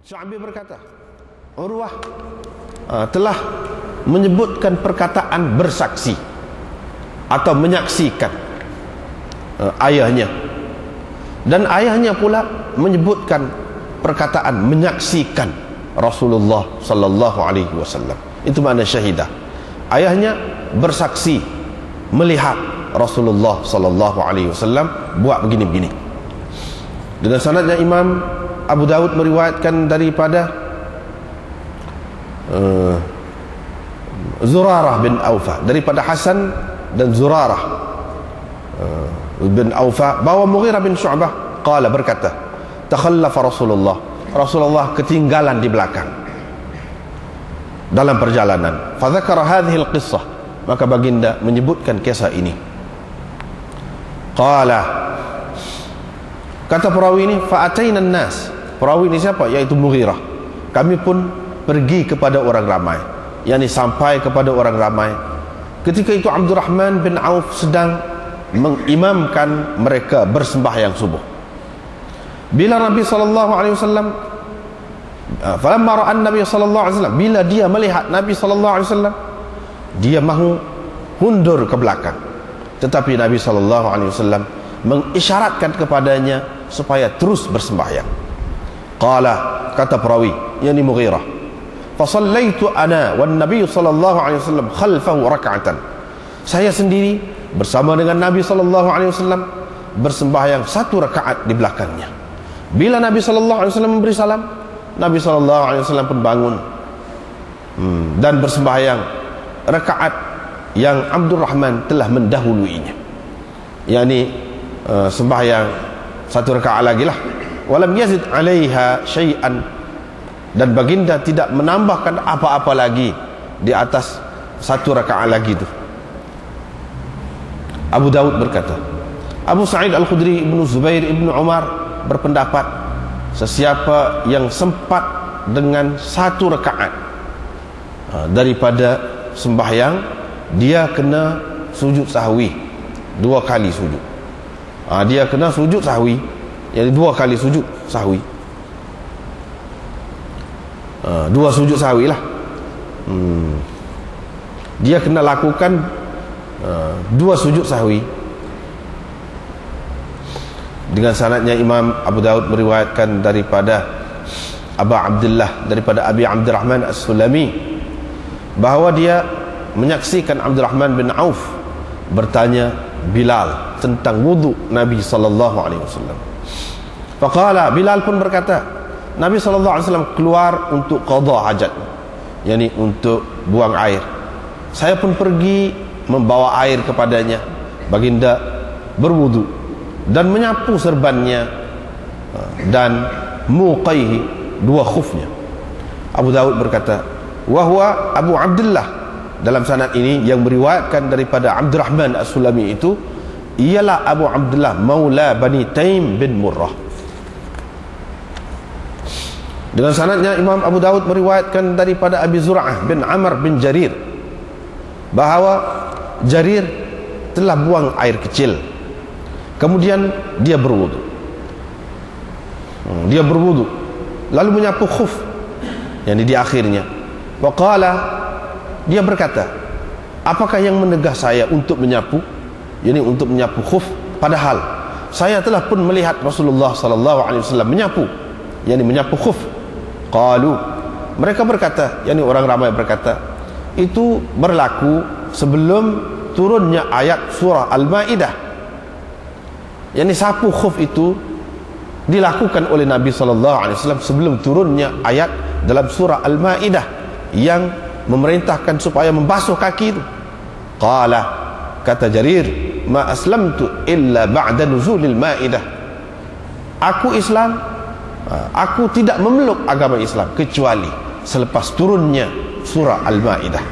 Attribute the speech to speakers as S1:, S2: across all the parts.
S1: Syu'abi berkata, Urwah telah menyebutkan perkataan bersaksi atau menyaksikan ayahnya, dan ayahnya pula menyebutkan perkataan menyaksikan Rasulullah sallallahu alaihi wasallam. Itu makna syahidah. Ayahnya bersaksi melihat Rasulullah sallallahu alaihi wasallam buat begini-begini. Dengan sanadnya Imam Abu Dawud meriwayatkan daripada Zurarah bin Awfa, daripada Hasan dan Zurarah bin Awfa, bahwa Mughirah bin Syu'bah qala, berkata, takhallafa Rasulullah ketinggalan di belakang dalam perjalanan. Fa dzakara hadhihi al-qissah, maka baginda menyebutkan kisah ini. Qala, kata perawi ini, fa ataina an-nas. Perawi ini siapa? Yaitu Mughirah. Kami pun pergi kepada orang ramai, yakni sampai kepada orang ramai. Ketika itu Abdurrahman bin Auf sedang mengimamkan mereka bersembahyang subuh. Bila Nabi sallallahu alaihi wasallam, falamma ra'a an-nabiy sallallahu alaihi wasallam, bila dia melihat Nabi sallallahu alaihi wasallam, dia mahu mundur ke belakang, tetapi Nabi sallallahu alaihi wasallam mengisyaratkan kepadanya supaya terus bersembahyang. Qala, kata perawi yakni Mughirah, fa shallaitu ana wan nabiy sallallahu alaihi wasallam khalfahu rak'atan. Saya sendiri bersama dengan Nabi sallallahu alaihi wasallam bersembahyang satu rakaat di belakangnya. Bila Nabi sallallahu alaihi wasallam memberi salam, Nabi sallallahu alaihi wasallam pun bangun dan bersembahyang rakaat yang Abdurrahman telah mendahuluinya, yakni sembahyang satu rakaat lagi lah. Walam yazid 'alaiha syai'an, dan baginda tidak menambahkan apa-apa lagi di atas satu rakaat lagi itu. Abu Dawud berkata, Abu Sa'id Al-Khudri, Ibnu Zubair, Ibnu Umar berpendapat, sesiapa yang sempat dengan satu rakaat daripada sembahyang, dia kena sujud sahwi, dua kali sujud. Dia kena sujud sahwi, jadi dua kali sujud sahwi, dua sujud sahwi lah. Dia kena lakukan dua sujud sahwi. Dengan sanadnya Imam Abu Dawud meriwayatkan daripada Abu Abdullah, daripada Abi Abdurrahman As-Sulami, bahawa dia menyaksikan Abdurrahman bin Auf bertanya Bilal tentang wudu Nabi sallallahu alaihi wasallam. Faqala, Bilal pun berkata, Nabi sallallahu alaihi wasallam keluar untuk qada hajat, yakni untuk buang air. Saya pun pergi membawa air kepadanya. Baginda berwudu dan menyapu serbannya dan muqaihi, dua khufnya. Abu Dawud berkata, wahwa Abu Abdullah, dalam sanad ini yang meriwayatkan daripada Abdurrahman As-Sulami itu ialah Abu Abdullah maula Bani Taim bin Murrah. Dengan sanadnya Imam Abu Dawud meriwayatkan daripada Abi Zur'ah bin Amr bin Jarir, bahawa Jarir telah buang air kecil, kemudian dia berwudu. Dia berwudu lalu menyapu khuf, yang di akhirnya. Waqala, dia berkata, apakah yang menegah saya untuk menyapu, yakni untuk menyapu khuf, padahal saya telah pun melihat Rasulullah sallallahu alaihi wasallam menyapu, yakni menyapu khuf. Qalu, mereka berkata, yakni orang ramai berkata, itu berlaku sebelum turunnya ayat surah Al-Maidah. Yakni sapu khuf itu dilakukan oleh Nabi sallallahu alaihi wasallam sebelum turunnya ayat dalam surah Al-Maidah yang memerintahkan supaya membasuh kaki itu. Qala, kata Jarir, ma aslamtu illa ba'da nuzulil Maidah. Aku Islam, aku tidak memeluk agama Islam kecuali selepas turunnya surah Al-Maidah.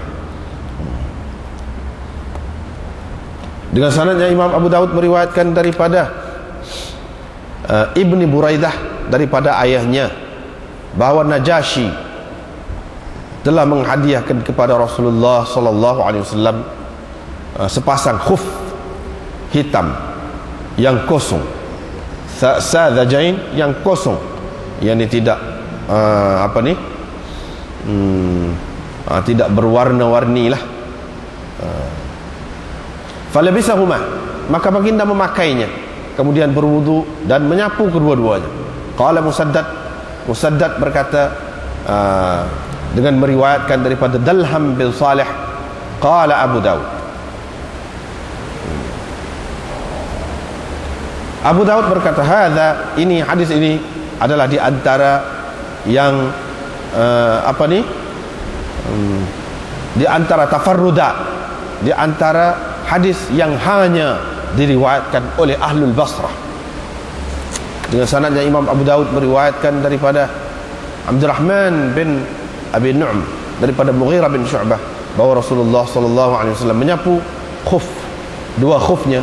S1: Dengan sanadnya Imam Abu Dawud meriwayatkan daripada Ibni Buraidah daripada ayahnya, bahawa Najasyi telah menghadiahkan kepada Rasulullah sallallahu alaihi wasallam sepasang khuf hitam yang kosong, sadzajain yang kosong, yang tidak tidak berwarna-warni lah. Falabisahuma, maka baginda memakainya, kemudian berwudu dan menyapu kedua-duanya. Qala Musaddad berkata dengan meriwayatkan daripada Dalham bin Salih, qala Abu Daud berkata, ini hadis ini adalah di antara yang di antara tafarrudat, di antara hadis yang hanya diriwayatkan oleh Ahlul Basrah. Dengan sanadnya Imam Abu Daud meriwayatkan daripada Abdurrahman bin Abi Nu'm daripada Mughirah bin Syu'bah bahwa Rasulullah sallallahu alaihi wasallam menyapu dua khufnya.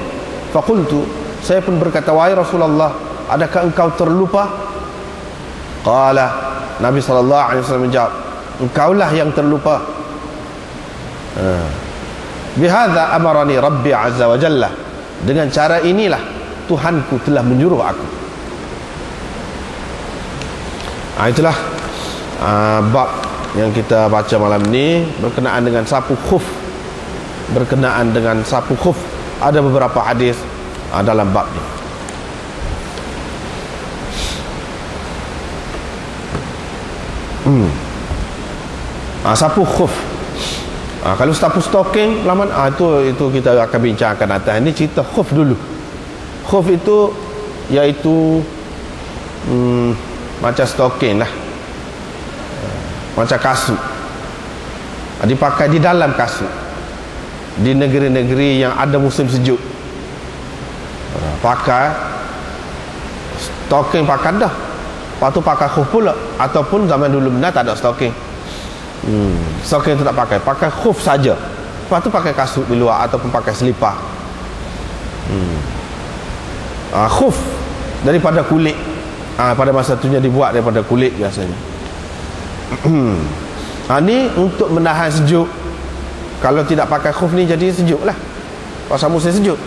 S1: Faqultu, saya pun berkata, wahai Rasulullah, adakah engkau terlupa? Qala, Nabi sallallahu alaihi wasallam menjawab, engkaulah yang terlupa. Bihadza amarani Rabbi azza wa jalla, dengan cara inilah Tuhanku telah menyuruh aku. Itulah bab yang kita baca malam ni berkenaan dengan sapu khuf. Ada beberapa hadis dalam bab ni. Sapu khuf. Kalau sapu stocking laman, itu kita akan bincangkan atas. Ini cerita khuf dulu. Khuf itu iaitu macam stocking lah, macam kasut, dipakai di dalam kasut di negeri-negeri yang ada musim sejuk. Pakai stocking, pakai dah, lepas tu pakai khuf pula. Ataupun zaman dulu benar tak ada stocking, stocking tu tak pakai khuf saja, lepas tu pakai kasut di luar ataupun pakai selipar. Khuf daripada kulit, pada masa tu dibuat daripada kulit biasanya. Ni untuk menahan sejuk. Kalau tidak pakai khuf ni jadi sejuk lah, pasal musim sejuk.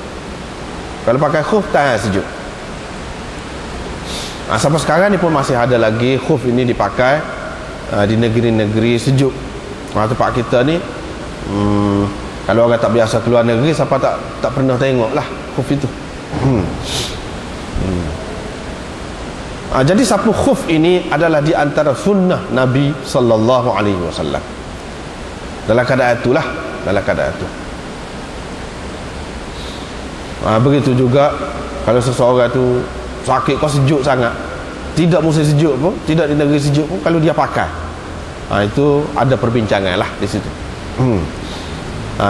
S1: Kalau pakai khuf tahan sejuk. Sampai sekarang ni pun masih ada lagi khuf ini dipakai di negeri-negeri sejuk. Tempat kita ni kalau orang tak biasa keluar negeri, siapa tak pernah tengok lah khuf itu. Jadi sapu khuf ini adalah di antara sunnah Nabi sallallahu alaihi wasallam. Dalam keadaan itulah, begitu juga kalau seseorang tu sakit, kau sejuk sangat, tidak musim sejuk pun, tidak di negeri sejuk pun, kalau dia pakai, itu ada perbincangan lah di situ.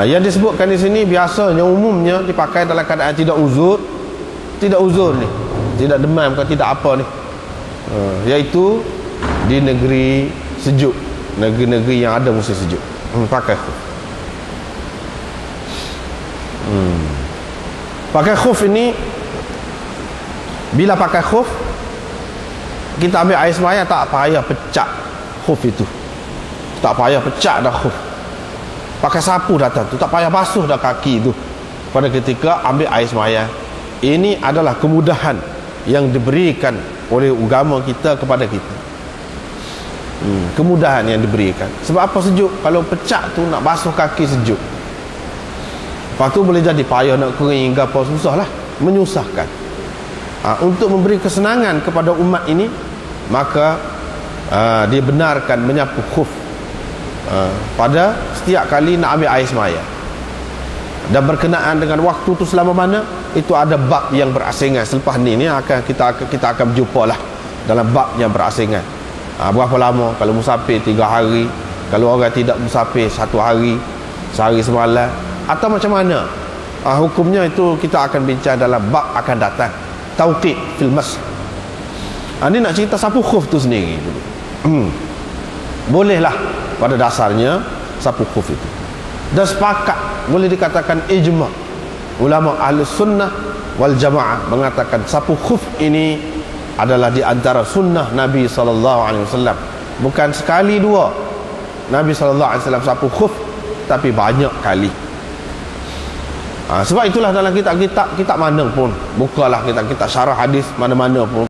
S1: Yang disebutkan di sini biasanya umumnya dipakai dalam keadaan tidak uzur ni, tidak demam ke tidak apa ni, iaitu di negeri sejuk, negeri-negeri yang ada musim sejuk, pakai khuf. Pakai khuf ini, bila pakai khuf, kita ambil air semaya, tak payah pecah khuf itu, tak payah pecah dah khuf, pakai sapu datang tu, tak payah basuh dah kaki tu pada ketika ambil air semaya. Ini adalah kemudahan yang diberikan oleh agama kita kepada kita. Kemudahan yang diberikan. Sebab apa sejuk? Kalau pecah tu nak basuh kaki sejuk, lepas tu boleh jadi payah nak kering hingga apa, susah lah, menyusahkan. Untuk memberi kesenangan kepada umat ini, maka dia benarkan menyapu khuf pada setiap kali nak ambil air semaya. Dan berkenaan dengan waktu tu selama mana, itu ada bab yang berasingan. Selepas ni kita akan berjumpa lah dalam bab yang berasingan. Berapa lama, kalau musafir 3 hari, kalau orang tidak musafir 1 hari, sehari semalam, atau macam mana hukumnya, itu kita akan bincang dalam bab akan datang, tauqid fil mas. Ini nak cerita sapu khuf tu sendiri dulu. Bolehlah pada dasarnya sapu khuf itu, dan sepakat, boleh dikatakan ijma' ulama ahli sunnah wal jamaah mengatakan sapu khuf ini adalah di antara sunnah Nabi SAW. Bukan sekali dua Nabi SAW sapu khuf, tapi banyak kali. Sebab itulah dalam kitab-kitab mana pun, bukalah kitab-kitab syarah hadis mana-mana pun,